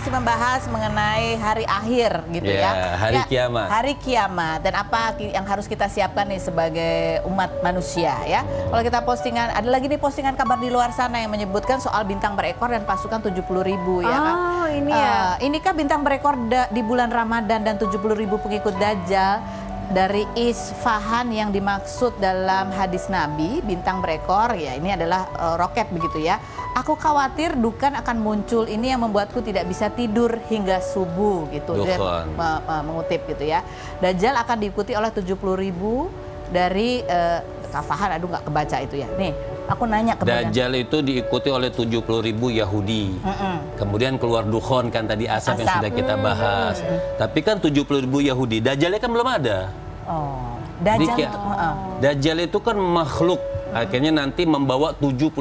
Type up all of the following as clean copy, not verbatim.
masih membahas mengenai hari akhir gitu ya. Hari kiamat. Hari kiamat dan apa yang harus kita siapkan nih sebagai umat manusia ya. Kalau kita postingan, ada lagi nih postingan kabar di luar sana yang menyebutkan soal bintang berekor dan pasukan 70.000 ya kan. Oh, ini ya. Inikah bintang berekor di bulan Ramadan dan 70.000 pengikut Dajjal dari Isfahan yang dimaksud dalam hadis Nabi, bintang berekor ya ini adalah roket begitu ya. Aku khawatir Dukan akan muncul, ini yang membuatku tidak bisa tidur hingga subuh gitu. Dia mengutip gitu ya. Dajjal akan diikuti oleh 70.000 dari Kafahan, aduh nggak kebaca itu ya. Nih, aku nanya ke Dajjal itu diikuti oleh 70.000 Yahudi. Kemudian keluar Dukhon kan tadi asap yang sudah kita bahas. Tapi kan 70.000 Yahudi, Dajjalnya kan belum ada. Oh, Dajjal itu, Dajjal itu kan makhluk. Akhirnya nanti membawa 70.000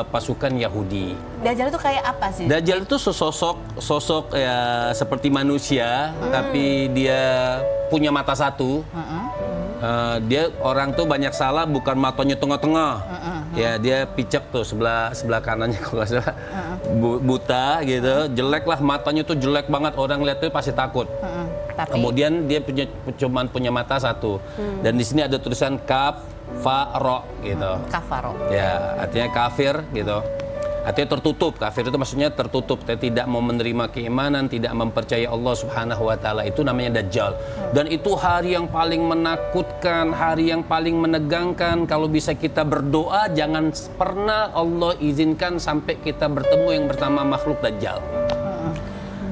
pasukan Yahudi. Dajjal itu kayak apa sih? Dajjal itu sosok ya seperti manusia, tapi dia punya mata satu. Dia orang tuh banyak salah, bukan matanya tengah-tengah. Ya dia picek tuh sebelah kanannya kalau nggak salah. Buta gitu, jelek lah matanya tuh jelek banget, orang lihat tuh pasti takut. Kemudian dia punya mata satu. Dan di sini ada tulisan kafaro gitu. Kafaro. Ya, artinya kafir gitu. Artinya tertutup. Kafir itu maksudnya tertutup, tidak mau menerima keimanan, tidak mempercayai Allah Subhanahu wa taala. Itu namanya Dajjal. Dan itu hari yang paling menakutkan, hari yang paling menegangkan. Kalau bisa kita berdoa, jangan pernah Allah izinkan sampai kita bertemu yang bernama makhluk Dajjal.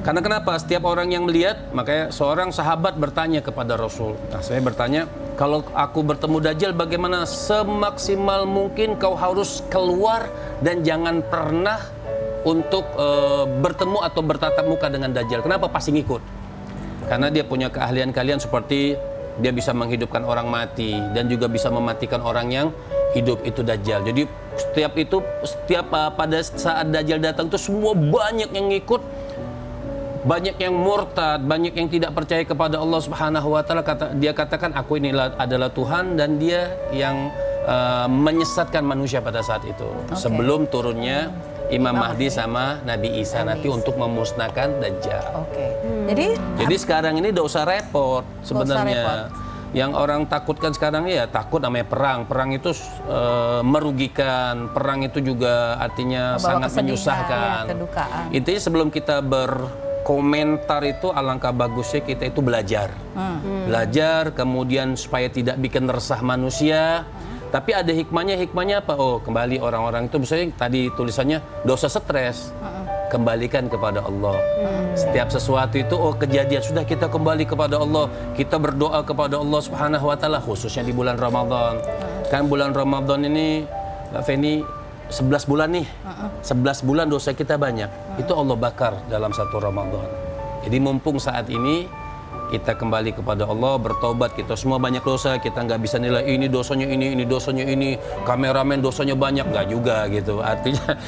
Karena kenapa? Setiap orang yang melihat, makanya seorang sahabat bertanya kepada Rasul. Nah, saya bertanya, kalau aku bertemu Dajjal bagaimana? Semaksimal mungkin kau harus keluar dan jangan pernah untuk bertemu atau bertatap muka dengan Dajjal. Kenapa? Pasti ngikut. Karena dia punya keahlian-keahlian seperti dia bisa menghidupkan orang mati dan juga bisa mematikan orang yang hidup, itu Dajjal. Jadi setiap pada saat Dajjal datang itu semua banyak yang ngikut. Banyak yang murtad, banyak yang tidak percaya kepada Allah Subhanahu wa taala. Dia katakan aku ini adalah Tuhan, dan dia yang menyesatkan manusia pada saat itu. Sebelum turunnya Imam Mahdi sama Nabi Isa nanti untuk memusnahkan Dajjal. Jadi sekarang ini tidak usah repot sebenarnya. Yang orang takutkan sekarang ya takut namanya perang. Perang itu merugikan, perang itu juga artinya sangat menyusahkan. Intinya sebelum kita komentar itu alangkah bagusnya kita itu belajar. Belajar kemudian supaya tidak bikin resah manusia. Tapi ada hikmahnya apa? Oh, kembali orang-orang itu misalnya tadi tulisannya dosa stres. Kembalikan kepada Allah. Setiap sesuatu itu kejadian sudah kita kembali kepada Allah. Kita berdoa kepada Allah Subhanahu wa taala khususnya di bulan Ramadan. Kan bulan Ramadan ini Mbak Feni 11 bulan nih, 11 bulan dosa kita banyak. Itu Allah bakar dalam satu Ramadan. Jadi mumpung saat ini kita kembali kepada Allah, bertobat. Kita semua banyak dosa, kita nggak bisa nilai ini dosanya ini dosanya ini, kameramen dosanya banyak, nggak juga gitu. Artinya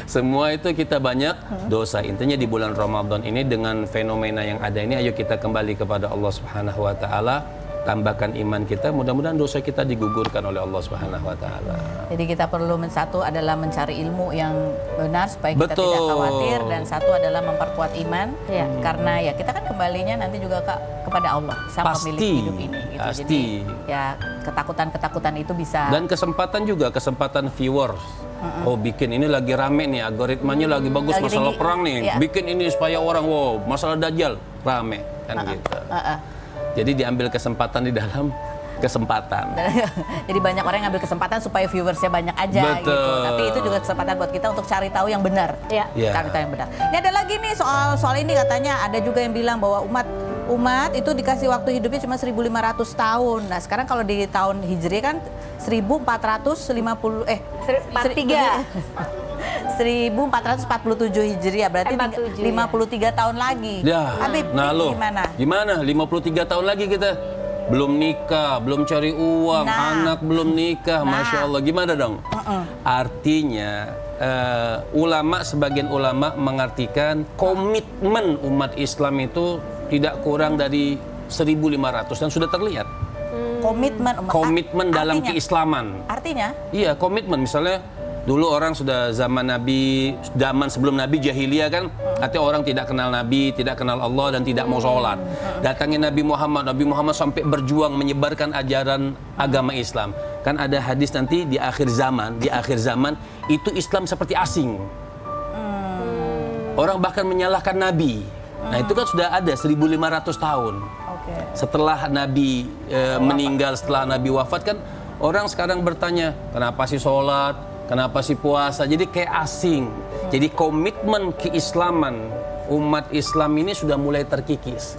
semua itu kita banyak dosa. Intinya di bulan Ramadan ini dengan fenomena yang ada ini, ayo kita kembali kepada Allah Subhanahu wa taala. Tambahkan iman kita, mudah-mudahan dosa kita digugurkan oleh Allah Subhanahu wa taala. Jadi kita perlu satu adalah mencari ilmu yang benar supaya kita tidak khawatir, dan satu adalah memperkuat iman karena ya kita kan kembalinya nanti juga kepada Allah sang pemilik hidup ini gitu. Pasti. Jadi ya ketakutan itu bisa, dan kesempatan viewers. Oh, bikin ini lagi rame nih, algoritmanya lagi bagus, lagi masalah perang nih. Bikin ini supaya orang masalah Dajjal rame kan gitu. Jadi diambil kesempatan di dalam kesempatan. Jadi banyak orang yang ngambil kesempatan supaya viewersnya banyak aja. Betul. Gitu. Tapi itu juga kesempatan buat kita untuk cari tahu yang benar. Cari tahu yang benar. Ini ada lagi nih soal ini, katanya ada juga yang bilang bahwa umat itu dikasih waktu hidupnya cuma 1.500 tahun. Nah sekarang kalau di tahun Hijri kan 1447 Hijriah, berarti 53 tahun lagi. Habib, gimana? 53 tahun lagi kita belum nikah, belum cari uang, anak belum nikah, Masya Allah. Gimana dong? Artinya sebagian ulama mengartikan komitmen umat Islam itu tidak kurang dari 1.500 dan sudah terlihat. Komitmen dalam keislaman. Artinya? Iya, komitmen. Misalnya Dulu orang sudah zaman Nabi, zaman sebelum Nabi jahiliyah kan, artinya orang tidak kenal Nabi, tidak kenal Allah dan tidak mau sholat. Datangin Nabi Muhammad sampai berjuang menyebarkan ajaran agama Islam. Kan ada hadis nanti di akhir zaman itu Islam seperti asing. Orang bahkan menyalahkan Nabi. Nah itu kan sudah ada 1.500 tahun. Setelah Nabi meninggal, setelah Nabi wafat kan orang sekarang bertanya, kenapa sih sholat, kenapa sih puasa, jadi kayak asing. Jadi komitmen keislaman umat Islam ini sudah mulai terkikis.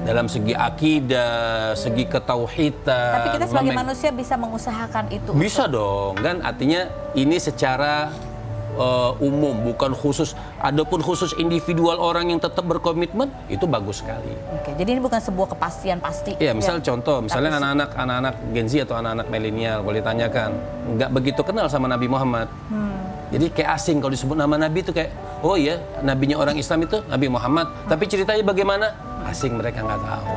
Dalam segi akidah, segi ketauhidan. Tapi kita sebagai manusia bisa mengusahakan itu. Bisa dong, kan artinya ini secara umum, bukan khusus. Adapun khusus individual orang yang tetap berkomitmen, itu bagus sekali. Oke, jadi ini bukan sebuah kepastian pasti. Iya, misal contoh, misalnya anak-anak Gen Z atau anak-anak milenial, boleh tanyakan, nggak begitu kenal sama Nabi Muhammad. Jadi kayak asing kalau disebut nama Nabi itu kayak, oh iya, nabinya orang Islam itu Nabi Muhammad. Tapi ceritanya bagaimana? Asing, mereka nggak tahu.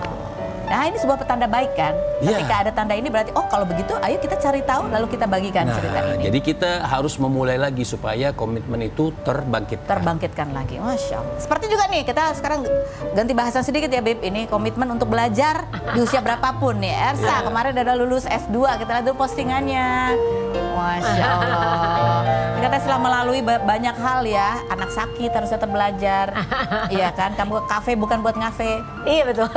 Nah ini sebuah petanda baik kan? Ya. Ketika ada tanda ini berarti, oh kalau begitu ayo kita cari tahu lalu kita bagikan cerita ini. Jadi kita harus memulai lagi supaya komitmen itu Terbangkitkan lagi, Masya Allah. Seperti juga nih, kita sekarang ganti bahasan sedikit ya Bib. Ini komitmen untuk belajar di usia berapapun nih. Ersa kemarin udah lulus S2, kita lihat dulu postingannya. Masya Allah. Kita setelah melalui banyak hal ya, anak sakit harus tetap belajar. Iya kan, kamu ke kafe bukan buat ngafe. Iya betul.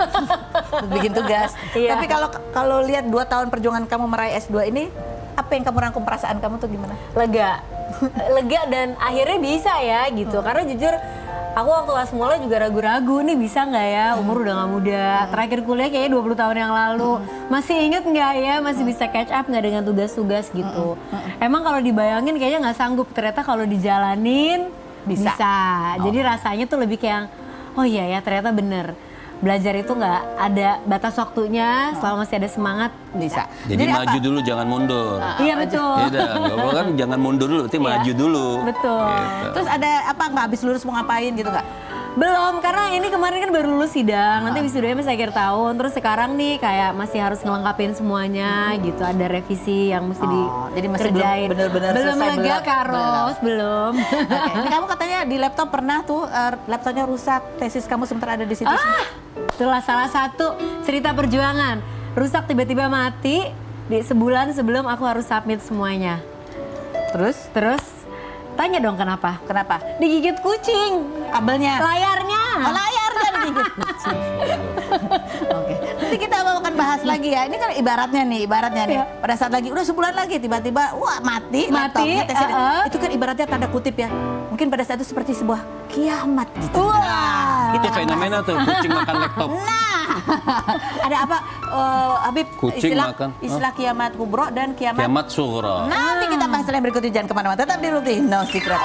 Bikin tugas. Iya. Tapi kalau lihat 2 tahun perjuangan kamu meraih S2 ini, apa yang kamu rangkum perasaan kamu tuh gimana? Lega dan akhirnya bisa ya gitu. Karena jujur aku waktu kelas mulai juga ragu-ragu nih bisa nggak ya, umur udah nggak muda. Terakhir kuliah kayaknya 20 tahun yang lalu. Masih inget nggak ya, masih bisa catch up nggak dengan tugas-tugas gitu. Emang kalau dibayangin kayaknya nggak sanggup, ternyata kalau dijalanin bisa. Jadi rasanya tuh lebih kayak, oh iya ya ternyata bener. Belajar itu nggak ada batas waktunya, selama masih ada semangat bisa. Jadi maju dulu, jangan mundur. Iya betul. Iya, kan jangan mundur dulu, berarti maju dulu. Betul. Gitu. Terus ada apa nggak habis lulus mau ngapain gitu nggak? Belum, karena ini kemarin kan baru lulus sidang, nanti wisudanya masih akhir tahun. Terus sekarang nih kayak masih harus ngelengkapin semuanya gitu, ada revisi yang mesti jadi masih dikerjain. benar-benar belum selesai, lega Kak Ros, belum. Oke. Ini kamu katanya di laptop pernah tuh laptopnya rusak, tesis kamu sebentar ada di situ. Itulah salah satu cerita perjuangan. Rusak tiba-tiba mati, di sebulan sebelum aku harus submit semuanya. Terus tanya dong kenapa? Kenapa? Digigit kucing. Kabelnya? Layarnya. Oh, layarnya digigit kucing. Oke. Nanti kita akan bahas lagi ya. Ini kan ibaratnya nih. Pada saat lagi udah sebulan lagi tiba-tiba wah mati laptopnya. Itu kan ibaratnya tanda kutip ya. Mungkin pada saat itu seperti sebuah kiamat gitu. Wah. Itu fenomena tuh, kucing makan laptop. Nah, ada apa Habib? Kucing makan. Istilah kiamat kubro dan kiamat Kiamat sughra. Nanti kita bahas yang berikutnya, jangan kemana-mana. Tetap di Rutin No Secret.